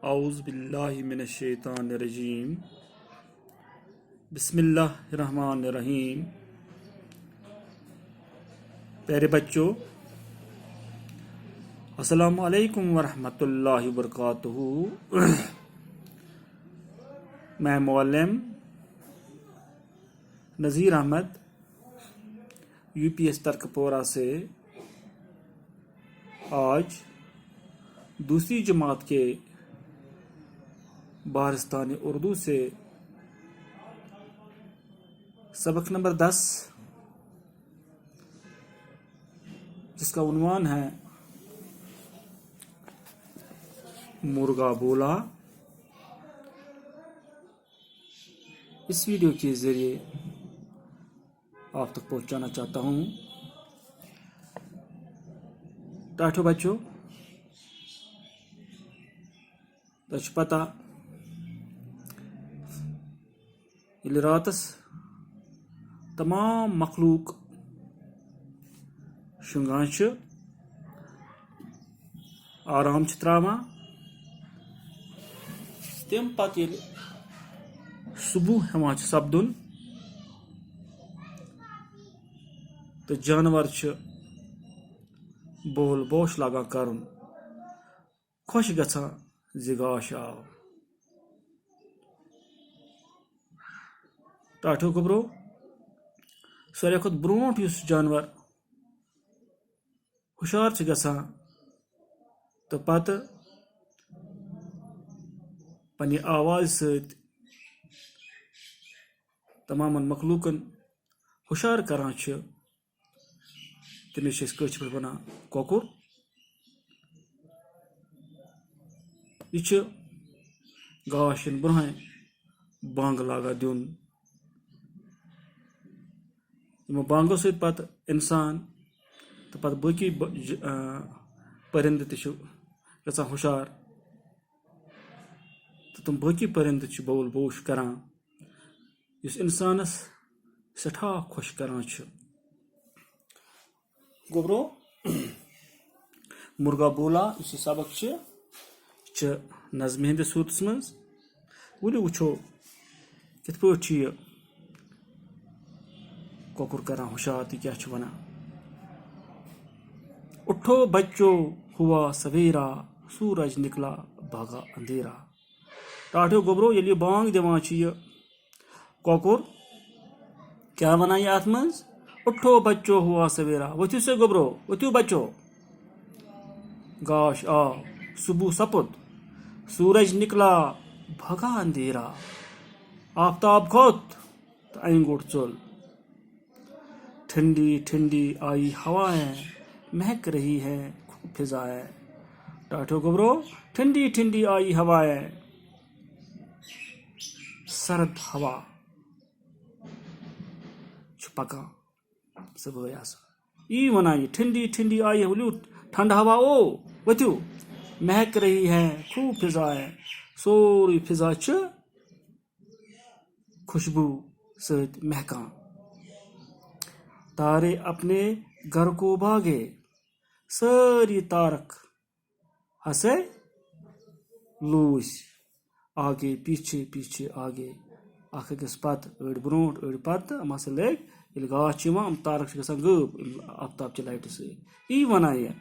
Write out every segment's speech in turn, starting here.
औज़ु बिल्लाहि मिनश्शैतानिर्रजीम बिस्मिल्लाहिर्रहमानिर्रहीम। प्यारे बच्चों, अस्सलामु अलैकुम वरहमतुल्लाहि वबरकातुहू। मैं मौलम नज़ीर अहमद यूपीएस तर्कपोरा से आज दूसरी जमात के बारिस्तान उर्दू से सबक नंबर 10 जिसका उन्वान है मुर्गा बोला, इस वीडियो के जरिए आप तक पहुंचाना चाहता हूं। टाठो बच्चों, तच पता ये रातस तमाम मखलूक शुंगान आराम त्रावान, तम पत ये सुबह हेवान सपदुन तो जानवर बोल बोश लगा करन, खुश गछान ज गाश आव। टाठो गोबरो, सारे खुद ब्रोट युस जानवर हुशार गछान तो पत पन्ने आवाज सत तमाम मखलूकन हुशार करान तमिस कश पे वन कोकुर। यह गाश इन ब्रोह बांग लागा दिन, बांगो सत पत इंसान तो पत बाकी परिंद त हुशार तो तुम बाकी परिंद बोल बोश करान इस इंसानस सठा खुश करान। गोबरो, मुर्गा बोला इस सबक नज़्म हिंद सूरत मज वो वो कित पे यह कोकुर करान हुशार तो क्या वना। उठो बच्चों हुआ सवेरा, सूरज निकला भागा अंधेरा। टाठो गोबरो, ये बांग दिवान यह कोकुर क्या वना ये अत मज, उठो बच्चों हुआ सवेरा। वथ्यू से गोबरो, वथ्यू बच्चो, गाश आ सुबह सपुद, सूरज निकला भागा अंधेरा, आफताब खोत तो अंगुठ चुल, ठंडी ठंडी आई हवाएं महक रही है खूब फिजाएं। टाठो गोबरो, ठंडी ठंडी आई हवाएं, सर्द हवा पका सब ई वना ये ठंडी ठंडी आई है, बोलियो ठंड हवा ओ वथ्यू, महक रही है खूब फिजाएं, सोरी फिजा खुशबू सत महका। तारे अपने घर को भागे, सारी तारक हंसे लूस, आगे पीछे पीछे आगे अखस पत अड़ ब्रोट अड़ पत मस लग ये गाश तारक गब आफ्ताब च लाइट सी वना यह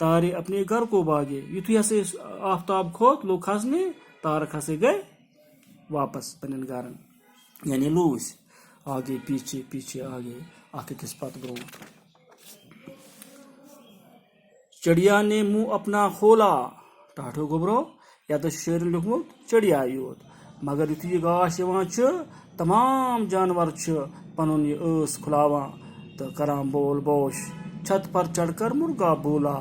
तारे अपने घर को भागे। युथु हसे आफ्ताब खोत लोग खसने, तारक हसे गए वापस पन्न घर, यानी लूस आगे पीछे पीछे आगे अखस पत ब्रोट। चिड़िया ने मुंह अपना खोला। टाठो गोबरो, या तो शेर लिखमुत चिड़िया योत, मगर युथु यह गाश तमाम जानवर पनुन यह स खुलावान तो करान बोल बोश। छत पर चढ़कर मुर्गा बोला,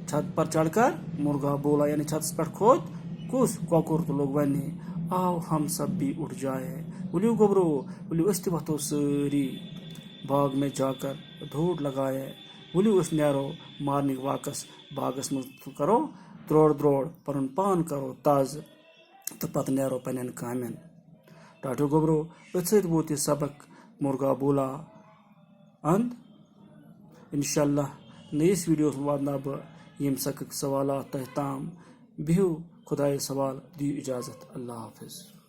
छत पर चढ़कर मुर्गा बोला यानी छत पर खोद कुछ कोकुर तो लोग वने आओ हम सब भी उठ जाए। बोलियो गोबरो, बोलियो अस्त वथो सारी बाग में जाकर धूड़ लगाए, बोलियो उस नैरो मारने वाकस बागस में करो द्रोड़ द्रोड़ पन पान करो ताज तो पत नैरो पन्न कामन। टाठो गोबरो, अथ वोत सबक मुर्गा बोला अंद। इंशाअल्लाह नयस वीडियो वात बह यम सकक सवाल तह ताम। बिहू खुदाए सवाल दियो इजाज़त। अल्लाह हाफिज़।